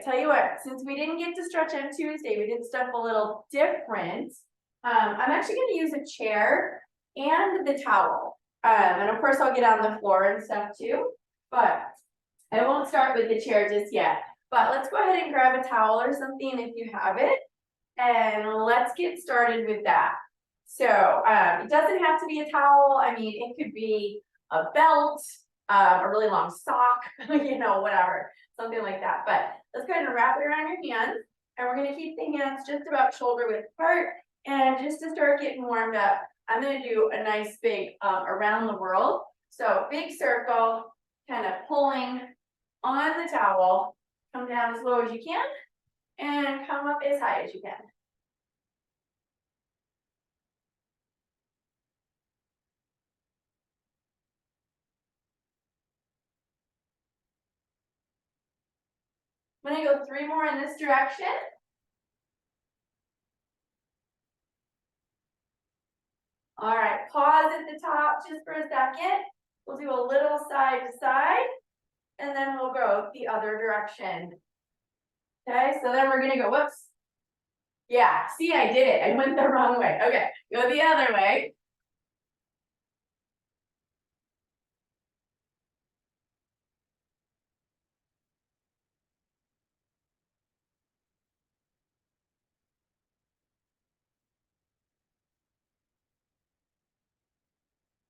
Tell you what, since we didn't get to stretch on Tuesday, we did stuff a little different. I'm actually gonna use a chair and the towel. And of course I'll get on the floor and stuff too, but I won't start with the chair just yet. But let's go ahead and grab a towel or something if you have it. And let's get started with that. So it doesn't have to be a towel. I mean, it could be a belt, a really long sock, you know, whatever, something like that. But let's go ahead and wrap it around your hands. And we're gonna keep the hands just about shoulder width apart. And just to start getting warmed up, I'm gonna do a nice big around the world. So big circle, kind of pulling on the towel, come down as low as you can, and come up as high as you can. I'm gonna go 3 more in this direction. All right, pause at the top just for a second. We'll do a little side to side, and then we'll go the other direction. Okay, so then we're gonna go, whoops. Yeah, see, I did it. I went the wrong way. Okay, go the other way.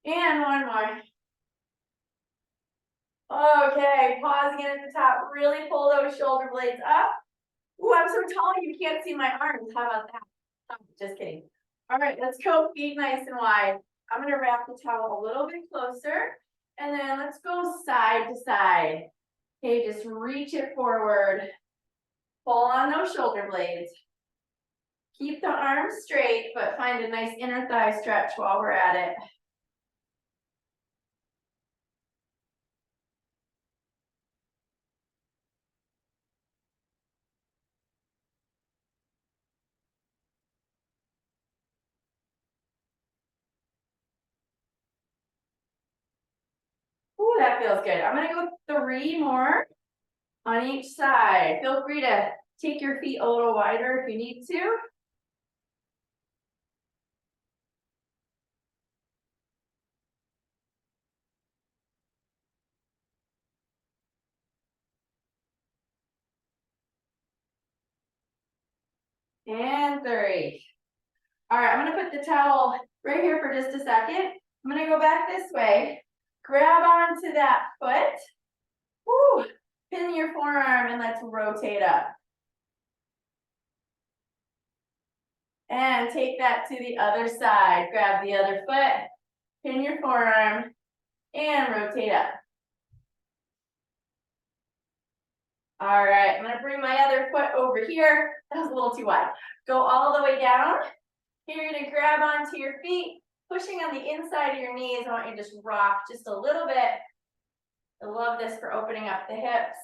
And one more. Okay, pause again at the top. Really pull those shoulder blades up. Ooh, I'm so tall you can't see my arms. How about that? Oh, just kidding. All right, let's go feet nice and wide. I'm gonna wrap the towel a little bit closer, and then let's go side to side. Okay, just reach it forward. Pull on those shoulder blades. Keep the arms straight, but find a nice inner thigh stretch while we're at it. Ooh, that feels good. I'm gonna go 3 more on each side. Feel free to take your feet a little wider if you need to. And 3. All right, I'm gonna put the towel right here for just a second. I'm gonna go back this way, grab onto that foot. Woo, pin your forearm and let's rotate up. And take that to the other side. Grab the other foot, pin your forearm, and rotate up. All right, I'm gonna bring my other foot over here. That was a little too wide. Go all the way down. Here you're gonna grab onto your feet, pushing on the inside of your knees. I want you to just rock just a little bit. I love this for opening up the hips.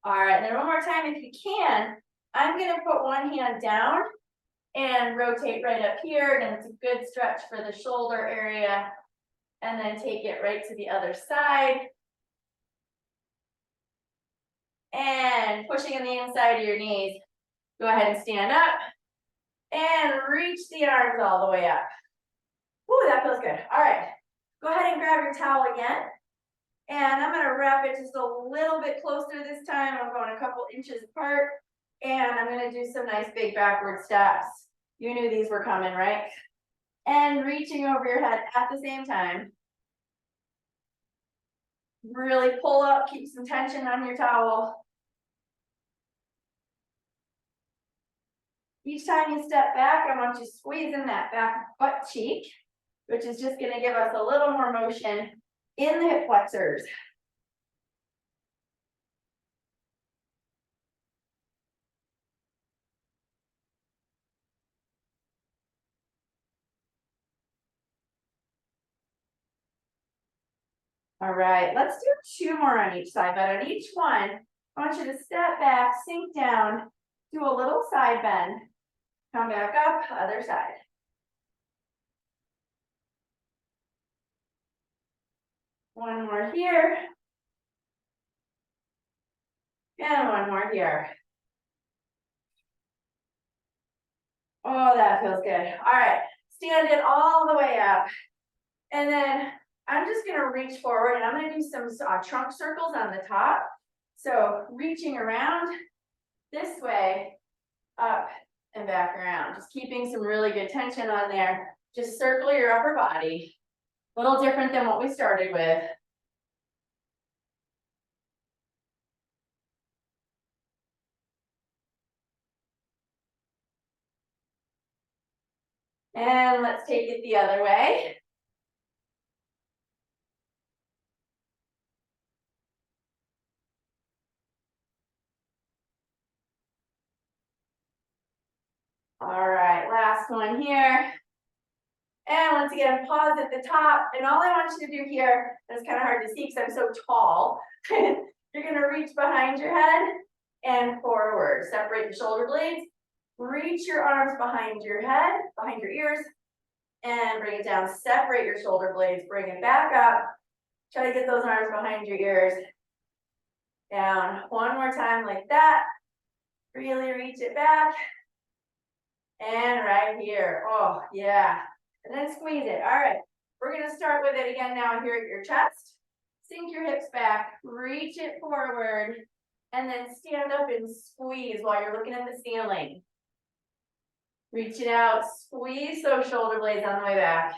All right, then one more time if you can. I'm gonna put one hand down and rotate right up here. And it's a good stretch for the shoulder area. And then take it right to the other side. And pushing on the inside of your knees. Go ahead and stand up. And reach the arms all the way up. Ooh, that feels good. All right, go ahead and grab your towel again. And I'm gonna wrap it just a little bit closer this time. I'm going a couple inches apart. And I'm gonna do some nice big backward steps. You knew these were coming, right? And reaching over your head at the same time. Really pull up, keep some tension on your towel. Each time you step back, I want you squeezing that back butt cheek, which is just gonna give us a little more motion in the hip flexors. All right, let's do 2 more on each side, but on each one, I want you to step back, sink down, do a little side bend, come back up, other side. One more here. And one more here. Oh, that feels good. All right, stand it all the way up. And then I'm just gonna reach forward and I'm gonna do some trunk circles on the top. So reaching around this way, up and back around, just keeping some really good tension on there. Just circle your upper body. A little different than what we started with. And let's take it the other way. All right, last one here. And once again, pause at the top. And all I want you to do here, and it's kind of hard to see because I'm so tall. You're gonna reach behind your head and forward. Separate the shoulder blades. Reach your arms behind your head, behind your ears, and bring it down. Separate your shoulder blades, bring it back up. Try to get those arms behind your ears. Down. One more time like that. Really reach it back. And right here. Oh, yeah. And then squeeze it. All right. We're going to start with it again now here at your chest. Sink your hips back. Reach it forward. And then stand up and squeeze while you're looking at the ceiling. Reach it out. Squeeze those shoulder blades on the way back.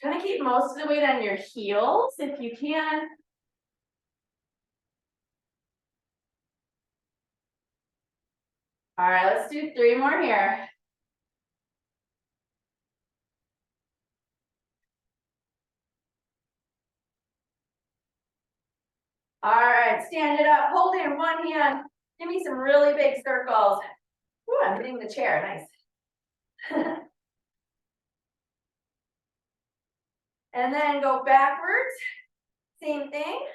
Try to keep most of the weight on your heels if you can. All right, let's do 3 more here. All right, stand it up, hold it in one hand. Give me some really big circles. Ooh, I'm hitting the chair, nice. And then go backwards, same thing.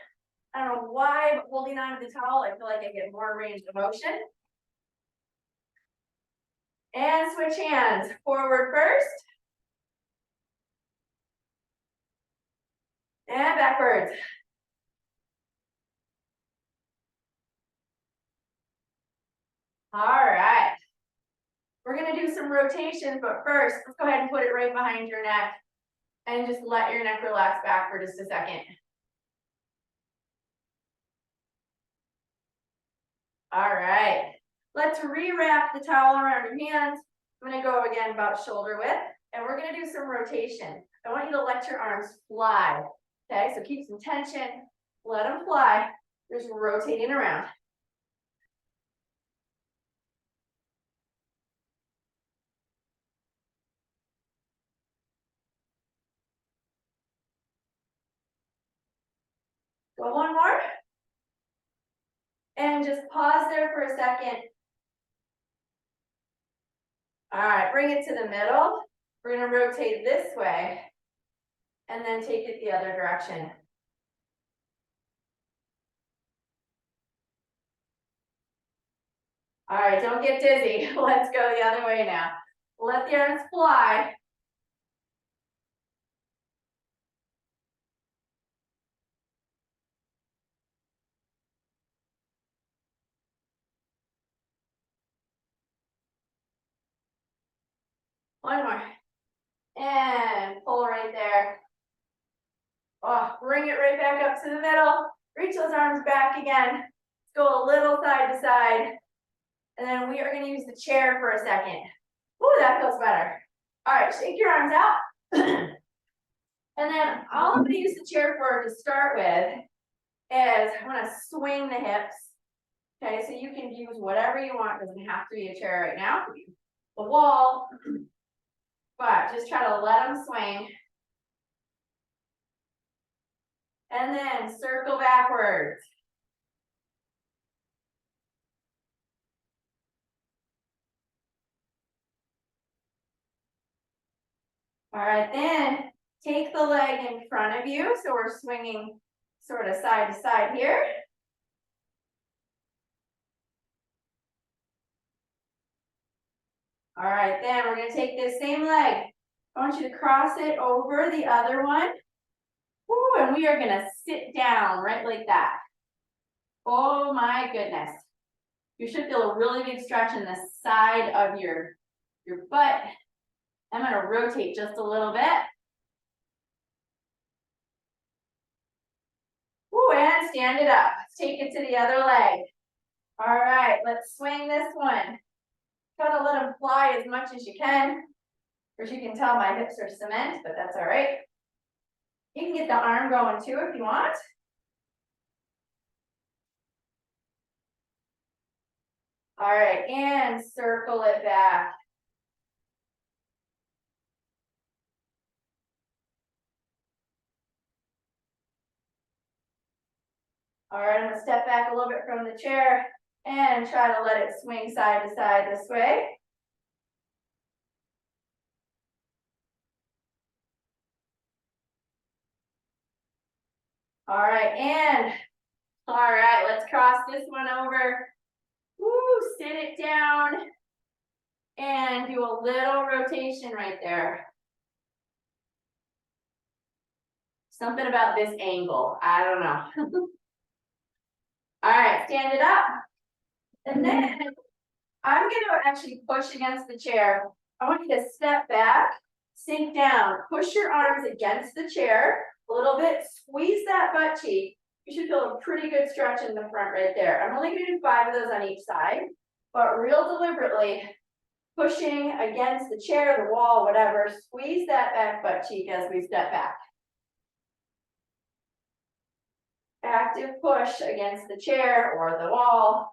I don't know why, but holding on to the towel, I feel like I get more range of motion. And switch hands, forward first. And backwards. All right. We're gonna do some rotations, but first, let's go ahead and put it right behind your neck and just let your neck relax back for just a second. All right, let's rewrap the towel around your hands. I'm gonna go again about shoulder width, and we're gonna do some rotation. I want you to let your arms fly, okay? So keep some tension, let them fly, just rotating around. Go one more. And just pause there for a second. All right, bring it to the middle. We're gonna rotate this way and then take it the other direction. All right, don't get dizzy. Let's go the other way now. Let the arms fly. One more. And pull right there. Oh, bring it right back up to the middle. Reach those arms back again. Let's go a little side to side. And then we are going to use the chair for a second. Ooh, that feels better. All right, shake your arms out. And then all I'm going to use the chair for to start with is I'm going to swing the hips. Okay, so you can use whatever you want. It doesn't have to be a chair right now. It could be the wall. But just try to let them swing. And then circle backwards. All right, then take the leg in front of you. So we're swinging sort of side to side here. All right, then we're gonna take this same leg. I want you to cross it over the other one. Woo, and we are gonna sit down right like that. Oh my goodness. You should feel a really big stretch in the side of your butt. I'm gonna rotate just a little bit. Woo, and stand it up. Let's take it to the other leg. All right, let's swing this one. Try to let them fly as much as you can. As you can tell, my hips are cement, but that's all right. You can get the arm going too if you want. All right, and circle it back. All right, I'm gonna step back a little bit from the chair and try to let it swing side to side this way. All right, let's cross this one over. Woo, sit it down and do a little rotation right there. Something about this angle, I don't know. All right, stand it up. And then I'm gonna actually push against the chair. I want you to step back, sink down, push your arms against the chair a little bit, squeeze that butt cheek. You should feel a pretty good stretch in the front right there. I'm only gonna do 5 of those on each side, but real deliberately pushing against the chair, the wall, whatever, squeeze that back butt cheek as we step back. Active push against the chair or the wall.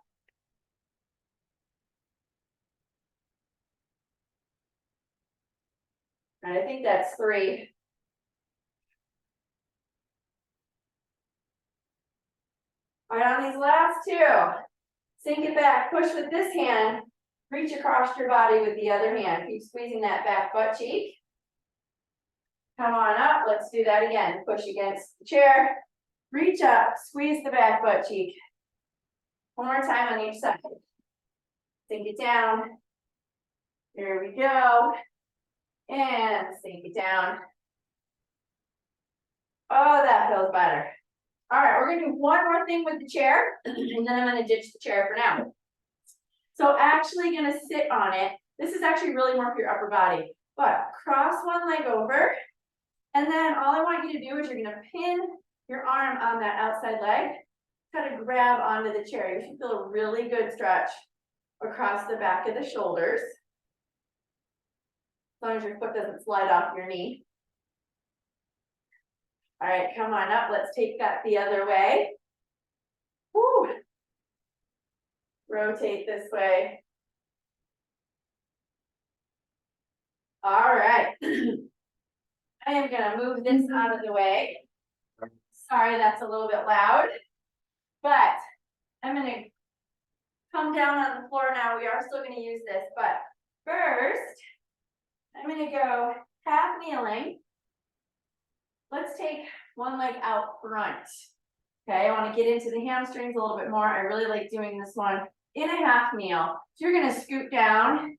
And I think that's 3. All right, on these last 2, sink it back, push with this hand, reach across your body with the other hand. Keep squeezing that back butt cheek. Come on up, let's do that again. Push against the chair, reach up, squeeze the back butt cheek. One more time on each side. Sink it down. Here we go. And sink it down. Oh, that feels better. All right, we're gonna do one more thing with the chair, and then I'm gonna ditch the chair for now. So actually gonna sit on it. This is actually really more for your upper body, but cross one leg over, and then all I want you to do is you're gonna pin your arm on that outside leg, kind of grab onto the chair. You should feel a really good stretch across the back of the shoulders. As long as your foot doesn't slide off your knee. All right, come on up. Let's take that the other way. Woo. Rotate this way. All right. I am gonna move this out of the way. Sorry, that's a little bit loud, but I'm gonna come down on the floor now. We are still gonna use this, but first, I'm gonna go half kneeling. Let's take one leg out front. Okay, I want to get into the hamstrings a little bit more. I really like doing this one in a half kneel. So you're gonna scoot down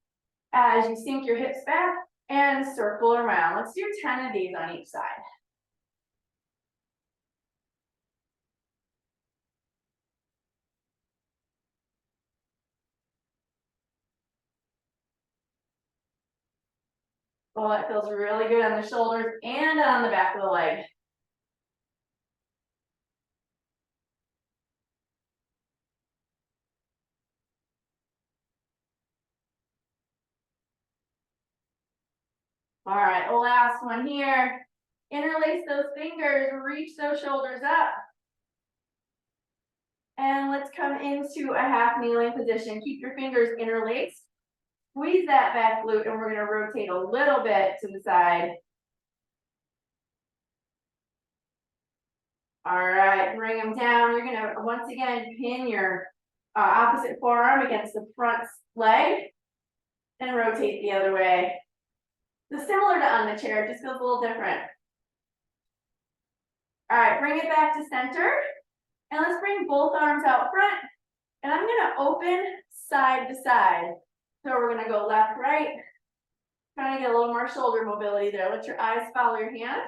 as you sink your hips back and circle around. Let's do 10 of these on each side. Well, that feels really good on the shoulders and on the back of the leg. All right, the last one here. Interlace those fingers, reach those shoulders up. And let's come into a half kneeling position. Keep your fingers interlaced. Squeeze that back glute, and we're gonna rotate a little bit to the side. All right, bring them down. You're gonna, once again, pin your opposite forearm against the front leg and rotate the other way. It's similar to on the chair, just feels a little different. All right, bring it back to center. And let's bring both arms out front. And I'm gonna open side to side. So we're gonna go left, right. Trying to get a little more shoulder mobility there. Let your eyes follow your hand.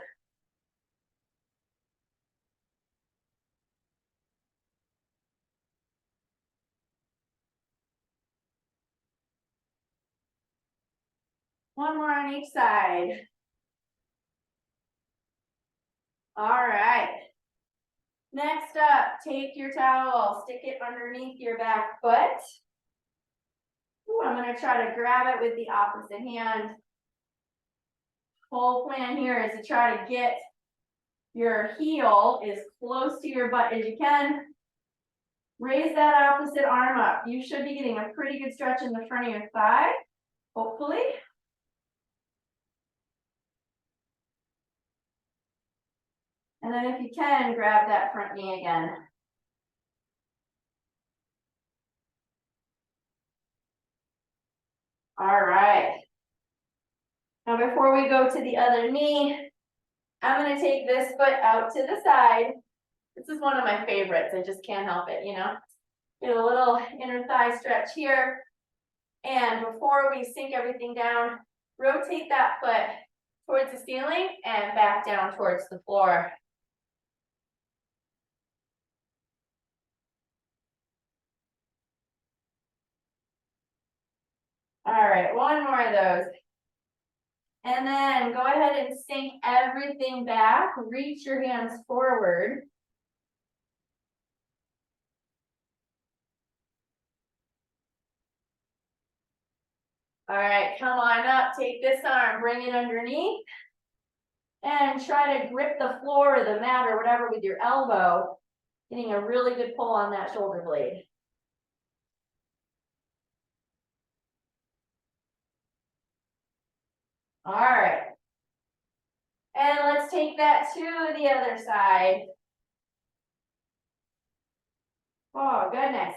One more on each side. All right. Next up, take your towel, stick it underneath your back foot. Ooh, I'm gonna try to grab it with the opposite hand. Whole plan here is to try to get your heel as close to your butt as you can. Raise that opposite arm up. You should be getting a pretty good stretch in the front of your thigh, hopefully. And then if you can, grab that front knee again. All right. Now before we go to the other knee, I'm gonna take this foot out to the side. This is one of my favorites. I just can't help it, you know? Get a little inner thigh stretch here. And before we sink everything down, rotate that foot towards the ceiling and back down towards the floor. All right, one more of those. And then go ahead and sink everything back. Reach your hands forward. All right, come on up, take this arm, bring it underneath. And try to grip the floor or the mat or whatever with your elbow, getting a really good pull on that shoulder blade. All right. And let's take that to the other side. Oh, goodness.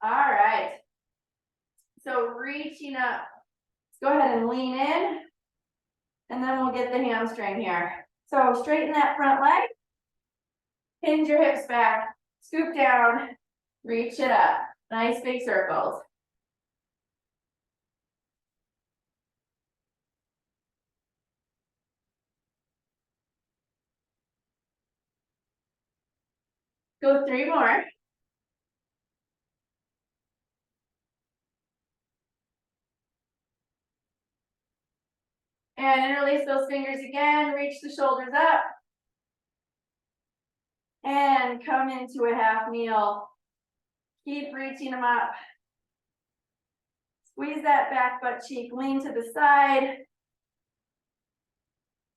All right. So reaching up. Let's go ahead and lean in. And then we'll get the hamstring here. So straighten that front leg. Hinge your hips back. Scoop down. Reach it up. Nice big circles. Go 3 more. And interlace those fingers again, reach the shoulders up. And come into a half kneel. Keep reaching them up. Squeeze that back butt cheek, lean to the side.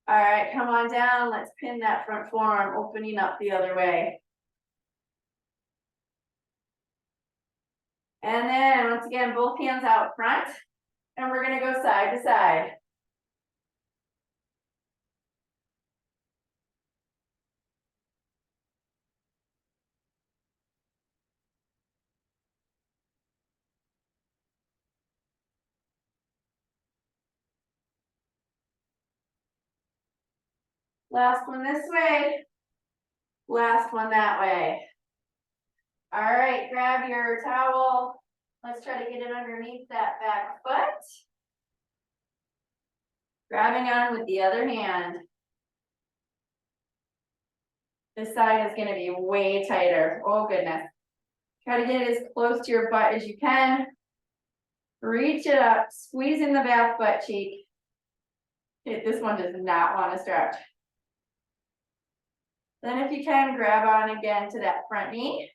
All right, come on down. Let's pin that front forearm, opening up the other way. And then once again, both hands out front. And we're gonna go side to side. Last one this way. Last one that way. All right, grab your towel. Let's try to get it underneath that back foot. Grabbing on with the other hand. This side is gonna be way tighter. Oh goodness. Try to get it as close to your butt as you can. Reach it up, squeezing the back butt cheek. This one does not want to stretch. Then if you can, grab on again to that front knee.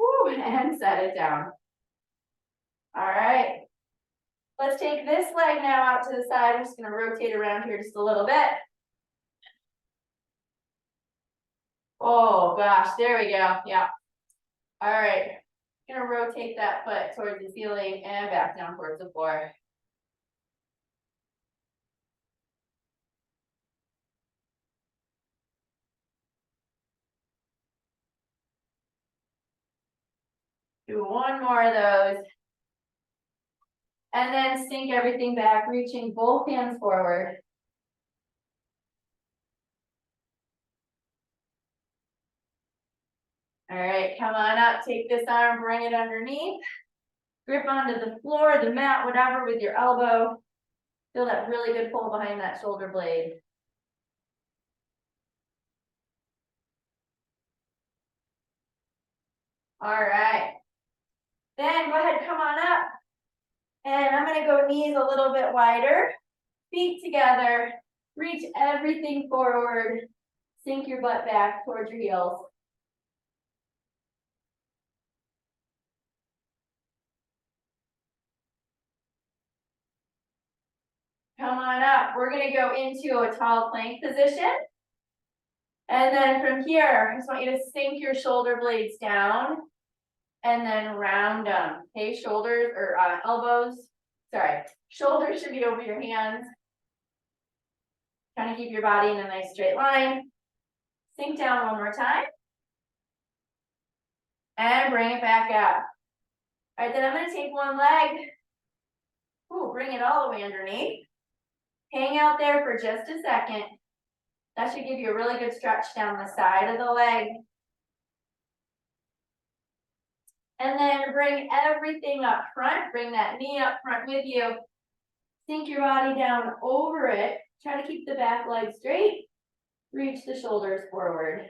Woo, and set it down. All right. Let's take this leg now out to the side. I'm just going to rotate around here just a little bit. Oh gosh, there we go. Yeah. All right. Gonna rotate that foot towards the ceiling and back down towards the floor. Do one more of those. And then sink everything back, reaching both hands forward. All right, come on up, take this arm, bring it underneath. Grip onto the floor, the mat, whatever, with your elbow. Feel that really good pull behind that shoulder blade. All right. Then go ahead, come on up. And I'm gonna go knees a little bit wider, feet together, reach everything forward, sink your butt back towards your heels. Come on up. We're gonna go into a tall plank position. And then from here, I just want you to sink your shoulder blades down and then round them. Okay, shoulders or elbows, sorry, shoulders should be over your hands. Trying to keep your body in a nice straight line. Sink down one more time. And bring it back up. All right, then I'm gonna take one leg. Ooh, bring it all the way underneath. Hang out there for just a second. That should give you a really good stretch down the side of the leg. And then bring everything up front. Bring that knee up front with you. Sink your body down over it. Try to keep the back leg straight. Reach the shoulders forward.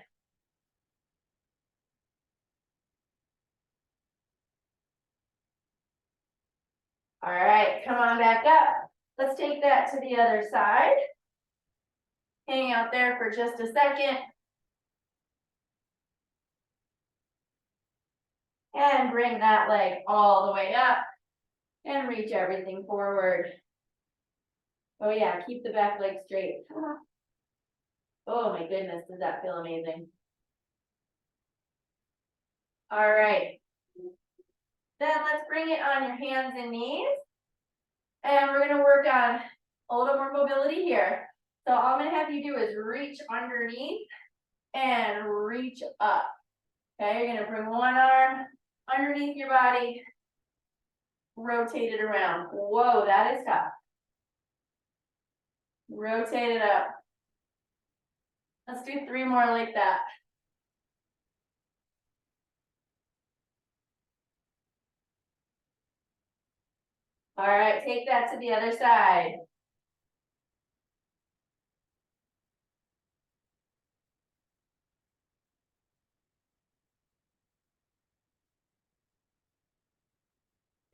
All right, come on back up. Let's take that to the other side. Hang out there for just a second. And bring that leg all the way up. And reach everything forward. Oh yeah, keep the back leg straight. Oh my goodness, does that feel amazing? All right. Then let's bring it on your hands and knees. And we're gonna work on a little more mobility here. So all I'm gonna have you do is reach underneath and reach up. Okay, you're gonna bring one arm underneath your body, rotate it around. Whoa, that is tough. Rotate it up. Let's do 3 more like that. All right, take that to the other side.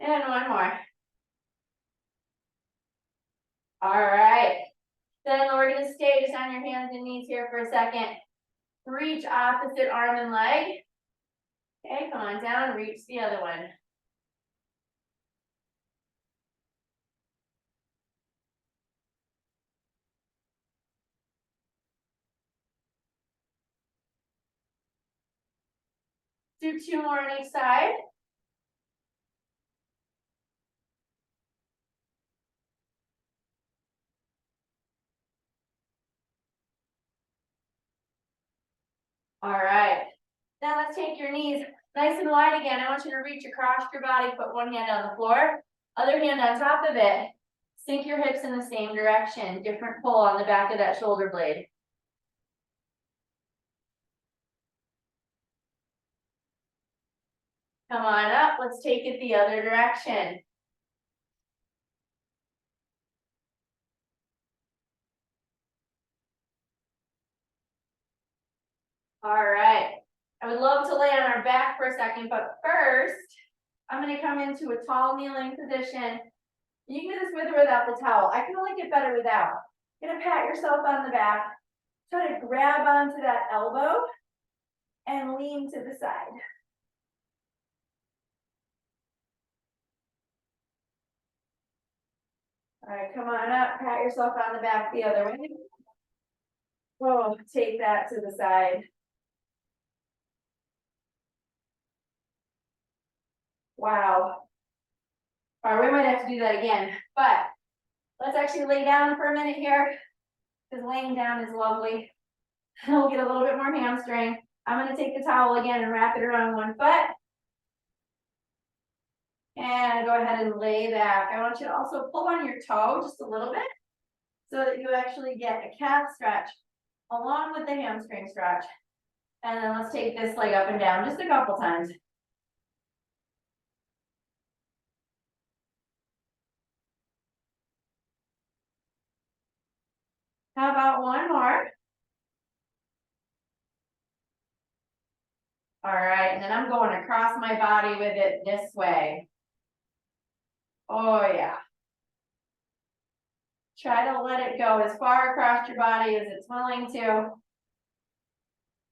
And one more. All right. Then we're gonna stay just on your hands and knees here for a second. Reach opposite arm and leg. Okay, come on down, reach the other one. Do 2 more on each side. All right. Now let's take your knees nice and wide again. I want you to reach across your body, put one hand on the floor, other hand on top of it. Sink your hips in the same direction, different pull on the back of that shoulder blade. Come on up, let's take it the other direction. All right, I would love to lay on our back for a second, but first, I'm gonna come into a tall kneeling position. You can do this with or without the towel. I can only get better without. You're gonna pat yourself on the back, try to grab onto that elbow, and lean to the side. All right, come on up, pat yourself on the back the other way. Oh, take that to the side. Wow. All right, we might have to do that again, but let's actually lay down for a minute here, because laying down is lovely. We'll get a little bit more hamstring. I'm gonna take the towel again and wrap it around one foot. And go ahead and lay back. I want you to also pull on your toe just a little bit so that you actually get a calf stretch along with the hamstring stretch. And then let's take this leg up and down just a couple times. How about one more? All right, and then I'm going across my body with it this way. Oh yeah. Try to let it go as far across your body as it's willing to.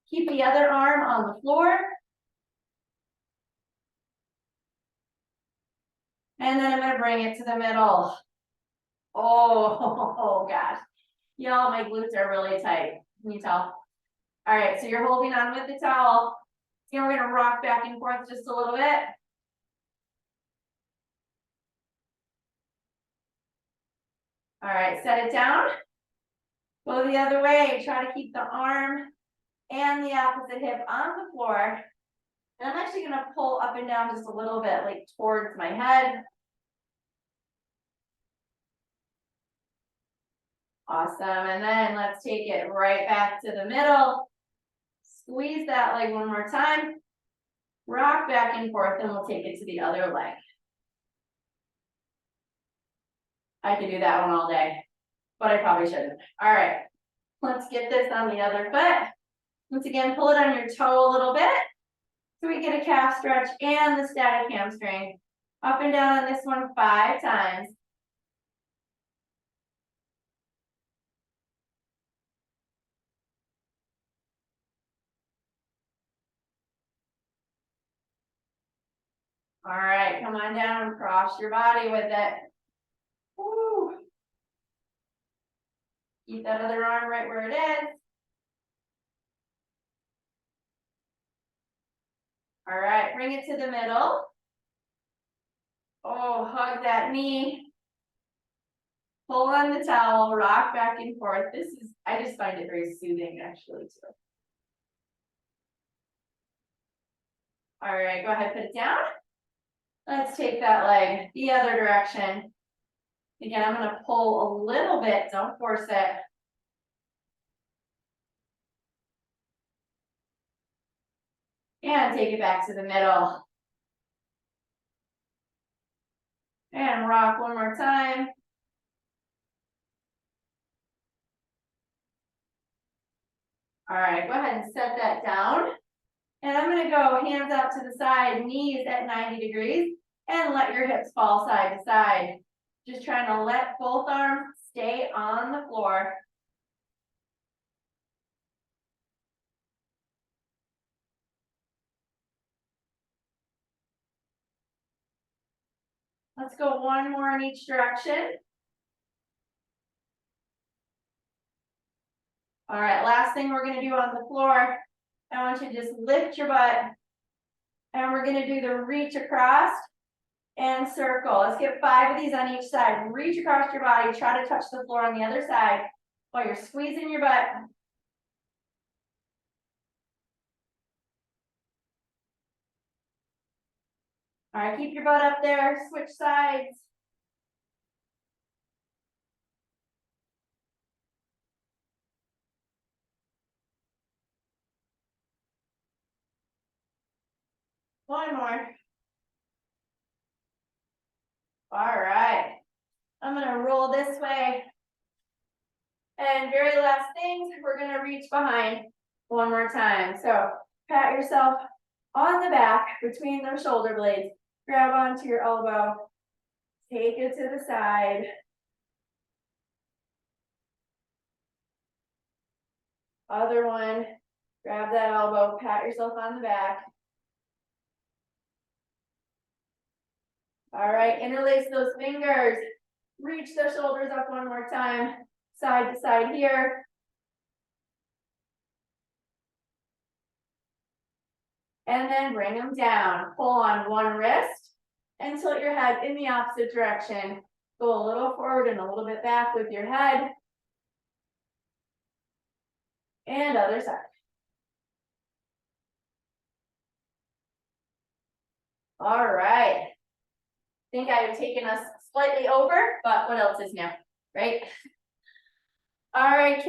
Keep the other arm on the floor. And then I'm gonna bring it to the middle. Oh gosh. Y'all, my glutes are really tight. Can you tell? All right, so you're holding on with the towel. And we're gonna rock back and forth just a little bit. All right, set it down. Go the other way. Try to keep the arm and the opposite hip on the floor. And I'm actually gonna pull up and down just a little bit, like towards my head. Awesome, and then let's take it right back to the middle. Squeeze that leg one more time. Rock back and forth, and we'll take it to the other leg. I could do that one all day, but I probably shouldn't. All right, let's get this on the other foot. Once again, pull it on your toe a little bit. So we get a calf stretch and the static hamstring. Up and down on this one 5 times. All right, come on down and cross your body with it. Woo. Keep that other arm right where it is. All right, bring it to the middle. Oh, hug that knee. Pull on the towel, rock back and forth. I just find it very soothing actually too. All right, go ahead, put it down. Let's take that leg the other direction. Again, I'm gonna pull a little bit, don't force it. And take it back to the middle. And rock one more time. All right, go ahead and set that down. And I'm gonna go hands out to the side, knees at 90 degrees, and let your hips fall side to side. Just trying to let both arms stay on the floor. Let's go one more in each direction. All right, last thing we're gonna do on the floor, I want you to just lift your butt. And we're gonna do the reach across and circle. Let's get 5 of these on each side. Reach across your body, try to touch the floor on the other side while you're squeezing your butt. All right, keep your butt up there, switch sides. One more. All right, I'm gonna roll this way. And very last thing, we're gonna reach behind one more time. So pat yourself on the back between those shoulder blades. Grab onto your elbow, take it to the side. Other one, grab that elbow, pat yourself on the back. All right, interlace those fingers. Reach the shoulders up one more time, side to side here. And then bring them down. Pull on one wrist and tilt your head in the opposite direction. Go a little forward and a little bit back with your head. And other side. All right. I think I have taken us slightly over, but what else is new, right? All right, kids.